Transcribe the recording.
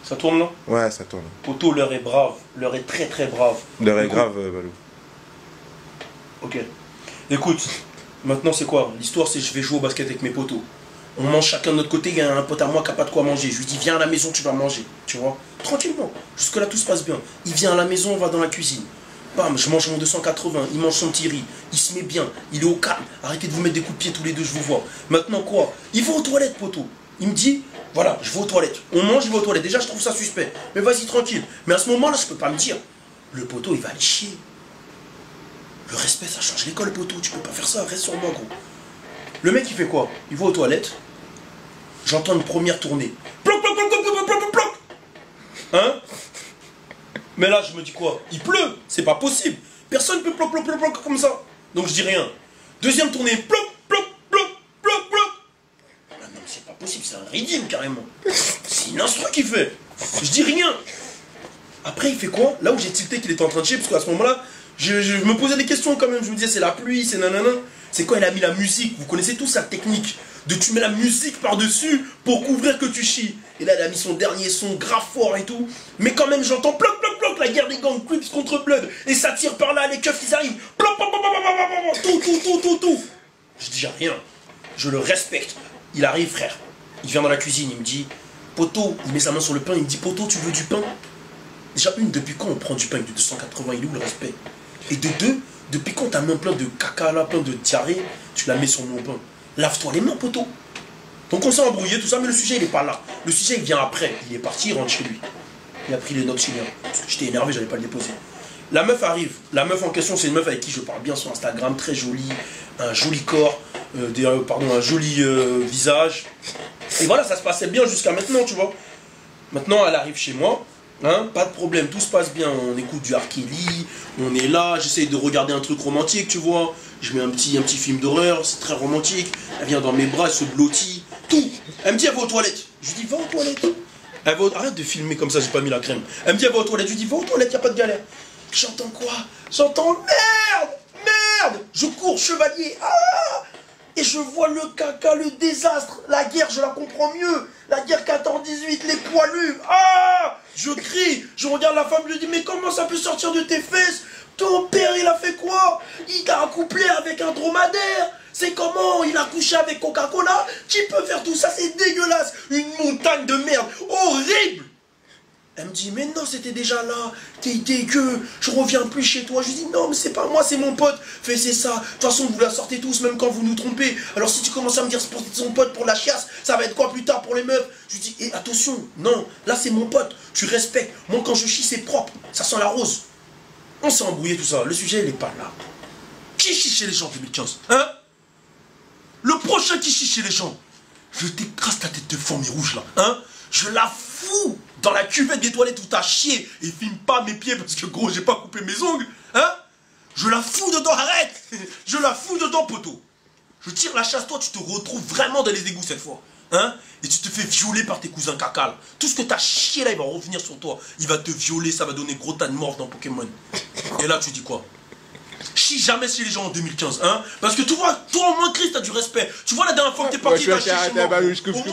Ça tourne là? Ouais, ça tourne. Poto, l'heure est brave. L'heure est très très brave. L'heure est grave, Balou. Ok. Écoute, maintenant c'est quoi? L'histoire c'est je vais jouer au basket avec mes potos. On mange chacun de notre côté, il y a un pote à moi qui n'a pas de quoi manger. Je lui dis viens à la maison, tu vas manger. Tu vois? Tranquillement. Jusque là tout se passe bien. Il vient à la maison, on va dans la cuisine. Bam, je mange mon 280, il mange son petit riz, il se met bien, il est au calme. Arrêtez de vous mettre des coups de pied tous les deux, je vous vois. Maintenant quoi? Il va aux toilettes, poteau. Il me dit, voilà, je vais aux toilettes. On mange, il va aux toilettes. Déjà, je trouve ça suspect. Mais vas-y, tranquille. Mais à ce moment-là, je peux pas me dire, le poteau, il va aller chier. Le respect, ça change l'école, poteau. Tu peux pas faire ça, reste sur moi, gros. Le mec, il fait quoi? Il va aux toilettes. J'entends une première tournée. Ploc, ploc, ploc, ploc, ploc, ploc, ploc, ploc. Hein? Mais là, je me dis quoi? Il pleut, c'est pas possible. Personne ne peut ploc, ploc, ploc, ploc comme ça. Donc je dis rien. Deuxième tournée, ploc, ploc, ploc, ploc, ploc. Ah non, c'est pas possible, c'est un ridicule carrément. C'est une instru qu'il fait. Je dis rien. Après, il fait quoi? Là où j'ai tilté qu'il était en train de chier, parce qu'à ce moment-là, je me posais des questions quand même. Je me disais, c'est la pluie, c'est nanana. C'est quand il a mis la musique. Vous connaissez tous sa technique de tu mets la musique par-dessus pour couvrir que tu chies. Et là, il a mis son dernier son grave fort et tout. Mais quand même, j'entends ploc, ploc, ploc, la guerre des gangs, Crips contre Blood. Et ça tire par là, les keufs, ils arrivent. Ploc, ploc, ploc, ploc, ploc, ploc, tout, tout. Je dis rien. Je le respecte. Il arrive, frère. Il vient dans la cuisine, il me dit, poto, il met sa main sur le pain, il me dit, poto, tu veux du pain? Déjà, une, depuis quand on prend du pain avec du 280, il est où le respect? Et de deux, depuis quand t'as mis plein de caca là, plein de diarrhée, tu la mets sur mon pain? Lave-toi les mains, poto. Donc on s'est embrouillé, tout ça, mais le sujet, il est pas là. Le sujet, il vient après. Il est parti, il rentre chez lui. Il a pris les notes chez lui. Parce que j'étais énervé, j'allais pas le déposer. La meuf arrive. La meuf en question, c'est une meuf avec qui je parle bien sur Instagram, très jolie, un joli corps, un joli visage. Et voilà, ça se passait bien jusqu'à maintenant, tu vois. Maintenant, elle arrive chez moi. Hein, pas de problème, tout se passe bien, on écoute du R. Kelly, on est là, j'essaye de regarder un truc romantique, tu vois, je mets un petit film d'horreur, c'est très romantique, elle vient dans mes bras, elle se blottit, tout. Elle me dit elle va aux toilettes, je lui dis va aux toilettes. Elle va arrête de filmer comme ça, j'ai pas mis la crème. Elle me dit elle va aux toilettes, je lui dis va aux toilettes, y a pas de galère. J'entends quoi? J'entends merde, je cours chevalier, et je vois le caca, le désastre, la guerre, je la comprends mieux. La guerre 14-18, les poilus, je crie, je regarde la femme, je lui dis, mais comment ça peut sortir de tes fesses? Ton père, il a fait quoi? Il t'a accouplé avec un dromadaire. C'est comment? Il a couché avec Coca-Cola? Qui peut faire tout ça? C'est dégueulasse. Une montagne de merde, horrible. Elle me dit, mais non, c'était déjà là, t'es dégueu, je reviens plus chez toi. Je lui dis, non, mais c'est pas moi, c'est mon pote. Fais, c'est ça. De toute façon, vous la sortez tous, même quand vous nous trompez. Alors si tu commences à me dire c'est son pote pour la chiasse, ça va être quoi plus tard pour les meufs? Je lui dis, et attention, non, là c'est mon pote, tu respectes. Moi, quand je chie, c'est propre, ça sent la rose. On s'est embrouillé tout ça, le sujet, il est pas là. Qui chie chez les gens en 2015? Hein? Le prochain qui chie chez les gens, je t'écrase ta tête de fourmi rouge là, hein? Je la fous dans la cuvette des toilettes où t'as chié et filme pas mes pieds parce que gros j'ai pas coupé mes ongles, hein? Je la fous dedans, arrête! Je la fous dedans, poteau. Je tire la chasse, toi tu te retrouves vraiment dans les égouts cette fois, hein? Et tu te fais violer par tes cousins cacal. Tout ce que t'as chié là, il va revenir sur toi. Il va te violer, ça va donner gros tas de morts dans Pokémon. Et là tu dis quoi? Chie jamais chez les gens en 2015, hein? Parce que tu vois, toi au moins Chris, t'as du respect. Tu vois la dernière fois que t'es parti, t'as chié chez moi.